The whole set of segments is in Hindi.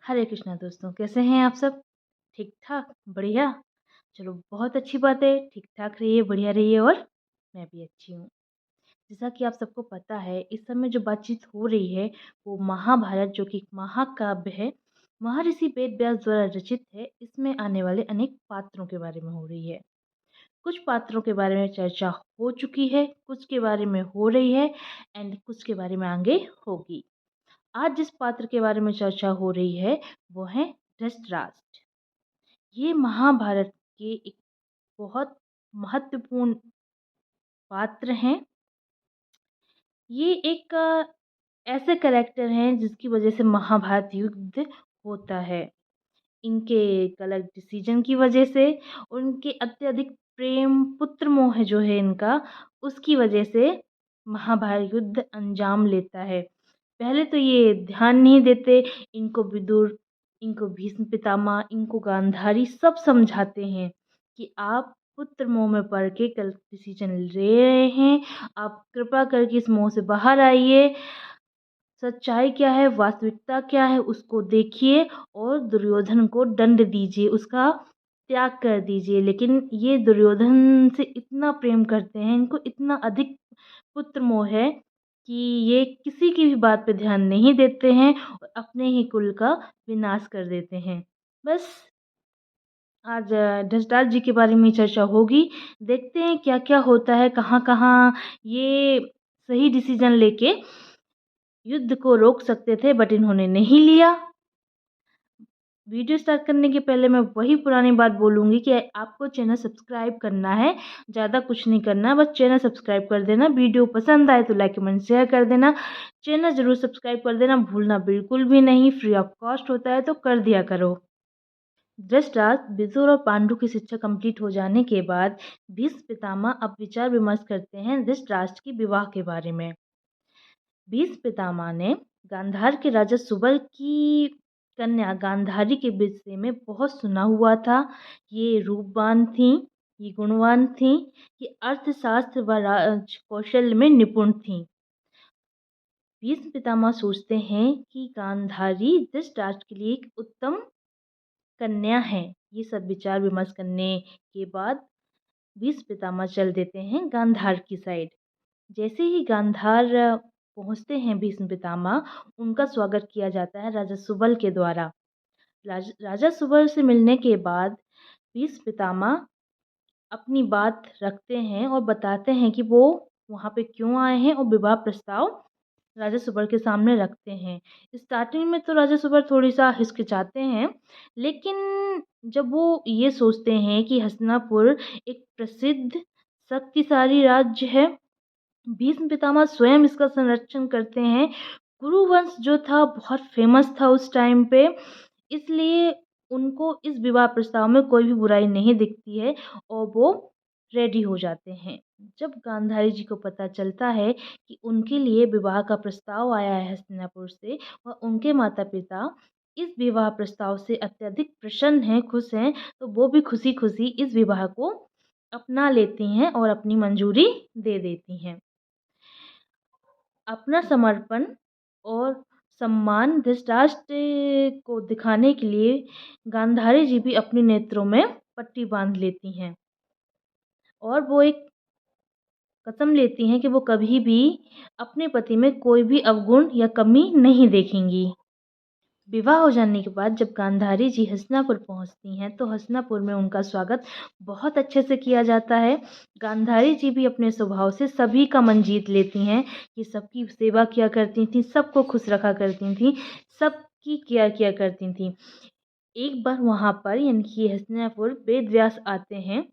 हरे कृष्णा दोस्तों, कैसे हैं आप सब? ठीक-ठाक? बढ़िया? चलो बहुत अच्छी बात है, ठीक-ठाक रहिए, बढ़िया रहिए और मैं भी अच्छी हूँ। जैसा कि आप सबको पता है, इस समय जो बातचीत हो रही है, वो महाभारत जो कि एक महाकाव्य है, महर्षि वेद व्यास द्वारा रचित है। इसमें आने वाले अनेक पात्रों के बारे में हो रही है। कुछ पात्रों के बारे में चर्चा हो चुकी है, कुछ के बारे में हो रही है एंड कुछ के बारे में आगे होगी। आज जिस पात्र के बारे में चर्चा हो रही है वो है धृतराष्ट्र। ये महाभारत के एक बहुत महत्वपूर्ण पात्र हैं। ये एक ऐसे कैरेक्टर हैं जिसकी वजह से महाभारत युद्ध होता है। इनके गलत डिसीजन की वजह से, उनके अत्यधिक प्रेम पुत्र मोह जो है इनका, उसकी वजह से महाभारत युद्ध अंजाम लेता है। पहले तो ये ध्यान नहीं देते, इनको विदुर, इनको भीष्म पितामह, इनको गांधारी सब समझाते हैं कि आप पुत्र मोह में पड़ के गलत डिसीजन ले रहे हैं, आप कृपा करके इस मोह से बाहर आइए। सच्चाई क्या है, वास्तविकता क्या है, उसको देखिए और दुर्योधन को दंड दीजिए, उसका त्याग कर दीजिए। लेकिन ये दुर्योधन से इतना प्रेम करते हैं, इनको इतना अधिक पुत्र मोह है कि ये किसी की भी बात पे ध्यान नहीं देते हैं और अपने ही कुल का विनाश कर देते हैं। बस आज धृतराष्ट्र जी के बारे में चर्चा होगी। देखते हैं क्या-क्या होता है, कहाँ-कहाँ ये सही डिसीजन लेके युद्ध को रोक सकते थे बट इन्होंने नहीं लिया। वीडियो स्टार्ट करने के पहले मैं वही पुरानी बात बोलूँगी कि आपको चैनल सब्सक्राइब करना है, ज़्यादा कुछ नहीं करना, बस चैनल सब्सक्राइब कर देना। वीडियो पसंद आए तो लाइक कमेंट शेयर कर देना। चैनल ज़रूर सब्सक्राइब कर देना, भूलना बिल्कुल भी नहीं, फ्री ऑफ कॉस्ट होता है तो कर दिया करो। धृतराष्ट्र, विदुर और पांडु की शिक्षा कंप्लीट हो जाने के बाद भीष्म पितामह अब विचार विमर्श करते हैं धृतराष्ट्र की विवाह के बारे में। भीष्म पितामह ने गांधार के राजा सुबल की कन्या गांधारी के विषय में बहुत सुना हुआ था। ये रूपवान थीं, ये गुणवान थीं, ये अर्थशास्त्र व राज कौशल में निपुण थीं। भीष्म पितामह सोचते हैं कि गांधारी धृतराष्ट्र के लिए एक उत्तम कन्या है। ये सब विचार विमर्श करने के बाद भीष्म पितामह चल देते हैं गांधार की साइड। जैसे ही गांधार पहुंचते हैं भीष्म पितामह, उनका स्वागत किया जाता है राजा सुबल के द्वारा। राजा सुबल से मिलने के बाद भीष्म पितामह अपनी बात रखते हैं और बताते हैं कि वो वहाँ पे क्यों आए हैं और विवाह प्रस्ताव राजा सुबल के सामने रखते हैं। स्टार्टिंग में तो राजा सुबल थोड़ी-सा हिचकिचाते हैं, लेकिन जब वो ये सोचते हैं कि हस्तिनापुर एक प्रसिद्ध शक्तिशाली राज्य है, भीष्म पितामह स्वयं इसका संरक्षण करते हैं। कुरुवंश जो था बहुत फेमस था उस टाइम पे, इसलिए उनको इस विवाह प्रस्ताव में कोई भी बुराई नहीं दिखती है और वो रेडी हो जाते हैं। जब गांधारी जी को पता चलता है कि उनके लिए विवाह का प्रस्ताव आया है हस्तिनापुर से व उनके माता-पिता इस विवाह प्रस्ताव से अत्यधिक प्रसन्न हैं, खुश हैं, तो वो भी खुशी-खुशी इस विवाह को अपना लेती हैं और अपनी मंजूरी दे देती हैं। अपना समर्पण और सम्मान धृतराष्ट्र को दिखाने के लिए गांधारी जी भी अपने नेत्रों में पट्टी बांध लेती हैं और वो एक कसम लेती हैं कि वो कभी भी अपने पति में कोई भी अवगुण या कमी नहीं देखेंगी। विवाह हो जाने के बाद जब गांधारी जी हस्तिनापुर पहुंचती हैं तो हस्तिनापुर में उनका स्वागत बहुत अच्छे से किया जाता है। गांधारी जी भी अपने स्वभाव से सभी का मन जीत लेती हैं कि सबकी सेवा किया करती थीं, सबको खुश रखा करती थीं, सबकी केयर किया करती थीं। एक बार वहाँ पर यानी कि हस्तिनापुर वेद व्यास आते हैं।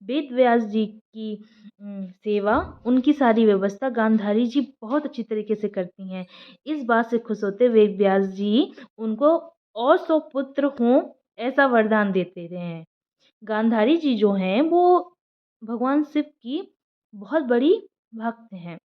वेद व्यास जी की सेवा, उनकी सारी व्यवस्था गांधारी जी बहुत अच्छी तरीके से करती हैं। इस बात से खुश होते वेद व्यास जी उनको और 100 पुत्र हों ऐसा वरदान देते हैं। गांधारी जी जो हैं वो भगवान शिव की बहुत बड़ी भक्त हैं।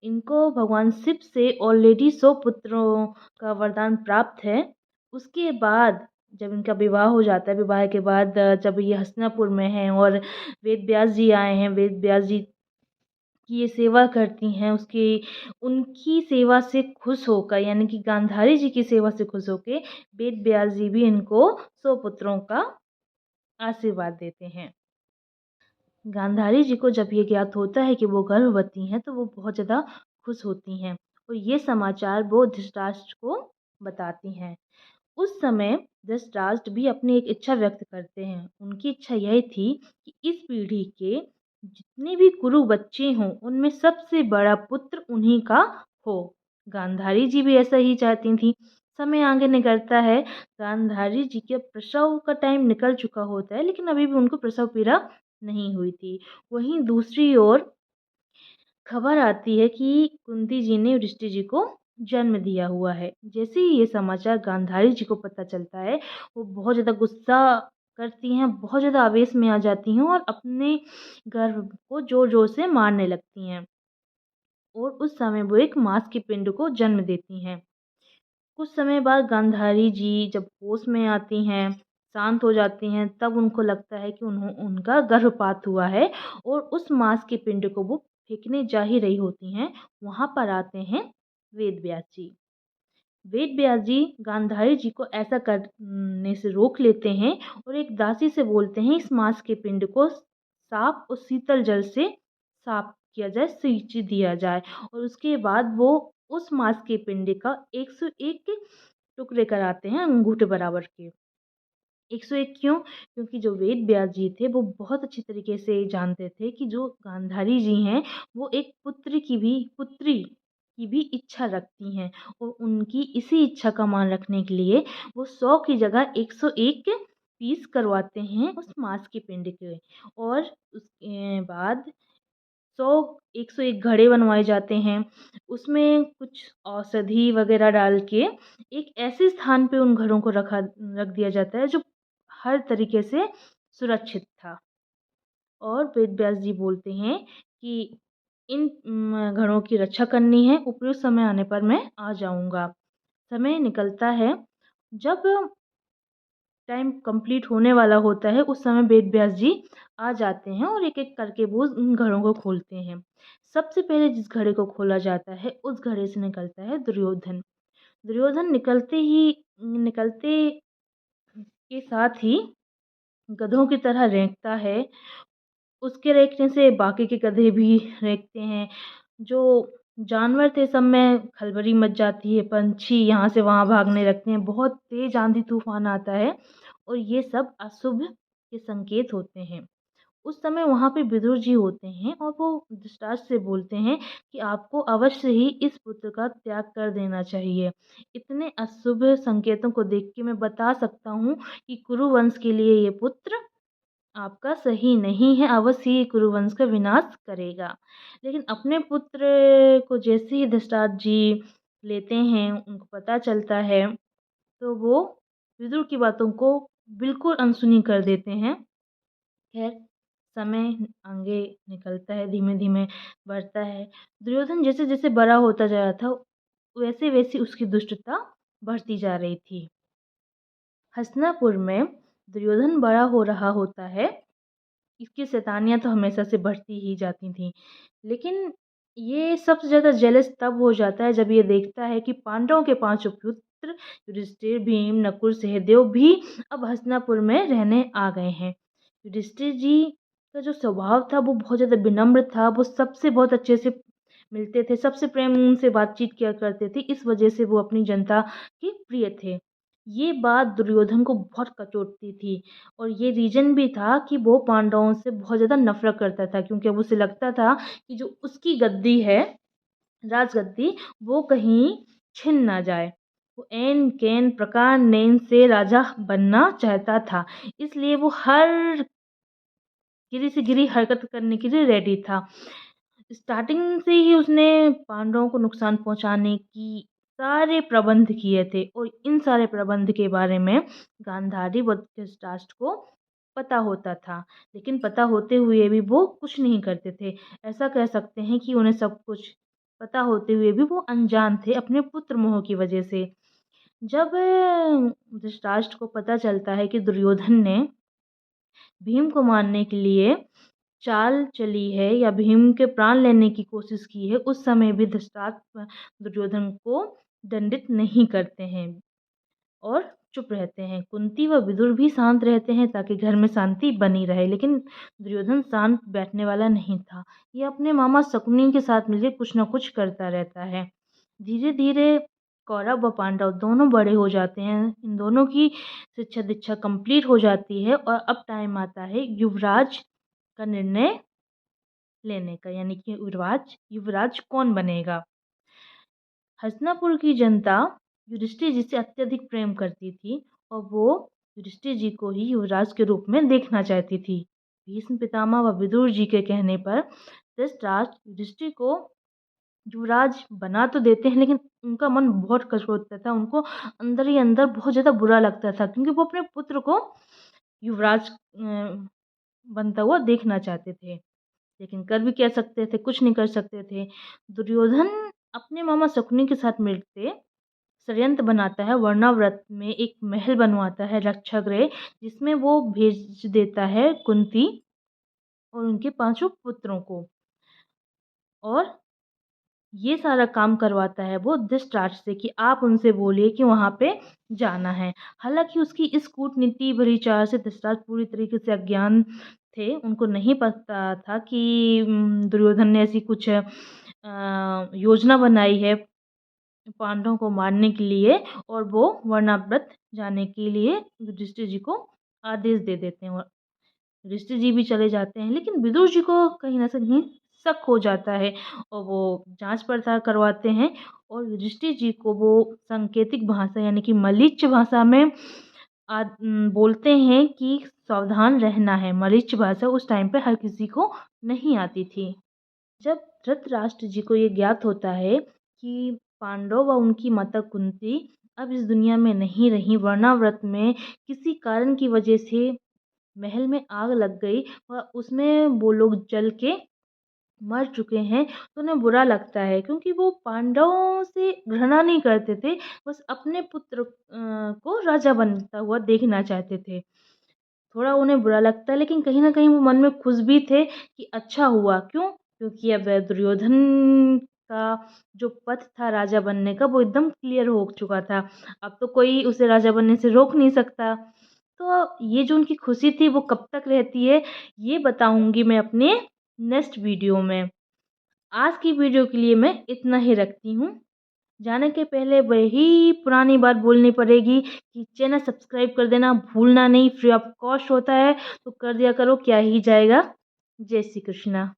इनको भगवान शिव से ऑलरेडी 100 पुत्रों का वरदान प्राप्त है। उसके बाद जब इनका विवाह हो जाता है, विवाह के बाद जब ये हस्तिनापुर में हैं और वेद व्यास जी आए हैं, वेद व्यास जी की ये सेवा करती हैं, उनकी सेवा से खुश होकर, यानी कि गांधारी जी की सेवा से खुश होके वेद व्यास जी भी इनको 100 पुत्रों का आशीर्वाद देते हैं। गांधारी जी को जब ये ज्ञात होता है कि वो गर्भवती हैं, तो वो बहुत ज़्यादा खुश होती हैं और ये समाचार वो धृतराष्ट्र को बताती हैं। उस समय धृतराष्ट्र भी अपनी एक इच्छा व्यक्त करते हैं। उनकी इच्छा यह थी कि इस पीढ़ी के जितने भी कुरु बच्चे हों, उनमें सबसे बड़ा पुत्र उन्हीं का हो। गांधारी जी भी ऐसा ही चाहती थीं। समय आगे निकलता है, गांधारी जी के प्रसव का टाइम निकल चुका होता है, लेकिन अभी भी उनको प्रसव पीड़ा नहीं हुई थी। वहीं दूसरी ओर खबर आती है कि कुंती जी ने युधिष्ठिर जी को जन्म दिया हुआ है। जैसे ही ये समाचार गांधारी जी को पता चलता है, वो बहुत ज़्यादा गुस्सा करती हैं, बहुत ज़्यादा आवेश में आ जाती हैं और अपने गर्भ को ज़ोर-ज़ोर से मारने लगती हैं और उस समय वो एक मांस के पिंड को जन्म देती हैं। कुछ समय बाद गांधारी जी जब होश में आती हैं, शांत हो जाती हैं, तब उनको लगता है कि उनका गर्भपात हुआ है और उस मांस के पिंड को वो फेंकने जा ही रही होती हैं। वहाँ पर आते हैं वेद व्यास जी। वेद व्यास जी गांधारी जी को ऐसा करने से रोक लेते हैं और एक दासी से बोलते हैं इस मांस के पिंड को साफ और शीतल जल से साफ किया जाए, सींच दिया जाए और उसके बाद वो उस मांस के पिंड का 101 टुकड़े कराते हैं अंगूठे बराबर के। 101 क्यों? क्योंकि जो वेद व्यास जी थे वो बहुत अच्छी तरीके से जानते थे कि जो गांधारी जी हैं वो एक पुत्री की भी इच्छा रखती हैं और उनकी इसी इच्छा का मान रखने के लिए वो 100 की जगह 101 पीस करवाते हैं उस मांस के पिंड के और उसके बाद 100 101 घड़े बनवाए जाते हैं। उसमें कुछ औषधि वगैरह डाल के एक ऐसे स्थान पे उन घड़ों को रख दिया जाता है जो हर तरीके से सुरक्षित था। और वेद व्यास जी बोलते हैं कि इन घड़ों की रक्षा करनी है, उपयुक्त समय आने पर मैं आ जाऊँगा। समय निकलता है, जब टाइम कंप्लीट होने वाला होता है, उस समय वेद व्यास जी आ जाते हैं और एक-एक करके वो उन घड़ों को खोलते हैं। सबसे पहले जिस घड़े को खोला जाता है, उस घड़े से निकलता है दुर्योधन। दुर्योधन निकलते के साथ ही गधों की तरह रेंकता है। उसके रेंकने से बाकी के गधे भी रेंकते हैं। जो जानवर थे सब में खलबली मच जाती है, पंछी यहाँ से वहाँ भागने लगते हैं, बहुत तेज़ आंधी-तूफ़ान आता है और ये सब अशुभ के संकेत होते हैं। उस समय वहाँ पे विदुर जी होते हैं और वो धृतराष्ट्र से बोलते हैं कि आपको अवश्य ही इस पुत्र का त्याग कर देना चाहिए। इतने अशुभ संकेतों को देख के मैं बता सकता हूँ कि कुरुवंश के लिए ये पुत्र आपका सही नहीं है, अवश्य ही कुरुवंश का विनाश करेगा। लेकिन अपने पुत्र को जैसे ही धृतराष्ट्र जी लेते हैं, उनको पता चलता है, तो वो विदुर की बातों को बिल्कुल अनसुनी कर देते हैं। खैर, समय आगे निकलता है, धीमे-धीमे बढ़ता है। दुर्योधन जैसे-जैसे बड़ा होता जा रहा था, वैसे-वैसे उसकी दुष्टता बढ़ती जा रही थी। हस्तिनापुर में दुर्योधन बड़ा हो रहा होता है, इसकी शैतानियाँ तो हमेशा से बढ़ती ही जाती थीं। लेकिन ये सबसे ज़्यादा जेलस तब हो जाता है जब ये देखता है कि पांडवों के 5 पुत्र युधिष्ठिर, भीम, नकुल, सहदेव भी अब हस्तिनापुर में रहने आ गए हैं। युधिष्ठिर जी का जो स्वभाव था वो बहुत ज़्यादा विनम्र था, वो सबसे बहुत अच्छे से मिलते थे, सबसे प्रेम से बातचीत किया करते थे, इस वजह से वो अपनी जनता के प्रिय थे। ये बात दुर्योधन को बहुत कचोटती थी और ये रीज़न भी था कि वो पांडवों से बहुत ज़्यादा नफ़रत करता था क्योंकि अब उसे लगता था कि जो उसकी गद्दी है, राजगद्दी, वो कहीं छिन ना जाए। वो ऐन-कैन प्रकार नैन से राजा बनना चाहता था, इसलिए वो हर गिरी से गिरी हरकत करने के लिए रेडी था। स्टार्टिंग से ही उसने पांडवों को नुकसान पहुँचाने की सारे प्रबंध किए थे और इन सारे प्रबंध के बारे में गांधारी व धृतराष्ट्र को पता होता था। लेकिन पता होते हुए भी वो कुछ नहीं करते थे। ऐसा कह सकते हैं कि उन्हें सब कुछ पता होते हुए भी वो अनजान थे अपने पुत्र मोह की वजह से। जब धृतराष्ट्र को पता चलता है कि दुर्योधन ने भीम को मारने के लिए चाल चली है या भीम के प्राण लेने की कोशिश की है, उस समय भी धृतराष्ट्र दुर्योधन को दंडित नहीं करते हैं और चुप रहते हैं। कुंती व विदुर भी शांत रहते हैं ताकि घर में शांति बनी रहे, लेकिन दुर्योधन शांत बैठने वाला नहीं था। ये अपने मामा शकुनी के साथ मिलकर कुछ न कुछ करता रहता है। धीरे धीरे कौरव व पांडव दोनों बड़े हो जाते हैं। इन दोनों की शिक्षा दीक्षा कंप्लीट हो जाती है और अब टाइम आता है युवराज का निर्णय लेने का, यानी कि युवराज युवराज कौन बनेगा। हस्तिनापुर की जनता युधिष्ठिर जी से अत्यधिक प्रेम करती थी और वो युधिष्ठिर जी को ही युवराज के रूप में देखना चाहती थी। भीष्म पितामह व विदुर जी के कहने पर धृतराष्ट्र युधिष्ठिर को युवराज बना तो देते हैं, लेकिन उनका मन बहुत कठोर होता था। उनको अंदर ही अंदर बहुत ज़्यादा बुरा लगता था, क्योंकि वो अपने पुत्र को युवराज बनता हुआ देखना चाहते थे। लेकिन कर भी क्या सकते थे, कुछ नहीं कर सकते थे। दुर्योधन अपने मामा शकुनी के साथ मिलके षड्यंत्र बनाता है। वर्णाव्रत में एक महल बनवाता है रक्षागृह, जिसमें वो भेज देता है कुंती और उनके पांचों पुत्रों को, और ये सारा काम करवाता है वो धृतराष्ट्र से कि आप उनसे बोलिए कि वहाँ पे जाना है। हालांकि उसकी इस कूटनीति भरी चाल से धृतराष्ट्र पूरी तरीके से अज्ञान थे। उनको नहीं पता था कि दुर्योधन ने ऐसी कुछ योजना बनाई है पांडवों को मारने के लिए, और वो वर्णाव्रत जाने के लिए युधिष्ठिर जी को आदेश दे देते हैं और युधिष्ठिर जी भी चले जाते हैं। लेकिन विदुर जी को कहीं न कहीं शक हो जाता है और वो जांच पड़ताल करवाते हैं और युधिष्ठिर जी को वो सांकेतिक भाषा यानी कि मलिच्छ भाषा में बोलते हैं कि सावधान रहना है। मलिच्छ भाषा उस टाइम पे हर किसी को नहीं आती थी। जब धृतराष्ट्र जी को ये ज्ञात होता है कि पांडव व उनकी माता कुंती अब इस दुनिया में नहीं रही, वर्णाव्रत में किसी कारण की वजह से महल में आग लग गई और उसमें वो लोग जल के मर चुके हैं, तो उन्हें बुरा लगता है, क्योंकि वो पांडवों से घृणा नहीं करते थे, बस अपने पुत्र को राजा बनता हुआ देखना चाहते थे। थोड़ा उन्हें बुरा लगता है, लेकिन कहीं न कहीं वो मन में खुश भी थे कि अच्छा हुआ। क्यों? क्योंकि अब दुर्योधन का जो पथ था राजा बनने का, वो एकदम क्लियर हो चुका था। अब तो कोई उसे राजा बनने से रोक नहीं सकता। तो ये जो उनकी खुशी थी वो कब तक रहती है, ये बताऊँगी मैं अपने नेक्स्ट वीडियो में। आज की वीडियो के लिए मैं इतना ही रखती हूँ। जाने के पहले वही पुरानी बात बोलनी पड़ेगी कि चैनल सब्सक्राइब कर देना भूलना नहीं, फ्री ऑफ कॉस्ट होता है, तो कर दिया करो, क्या ही जाएगा। जय श्री कृष्णा।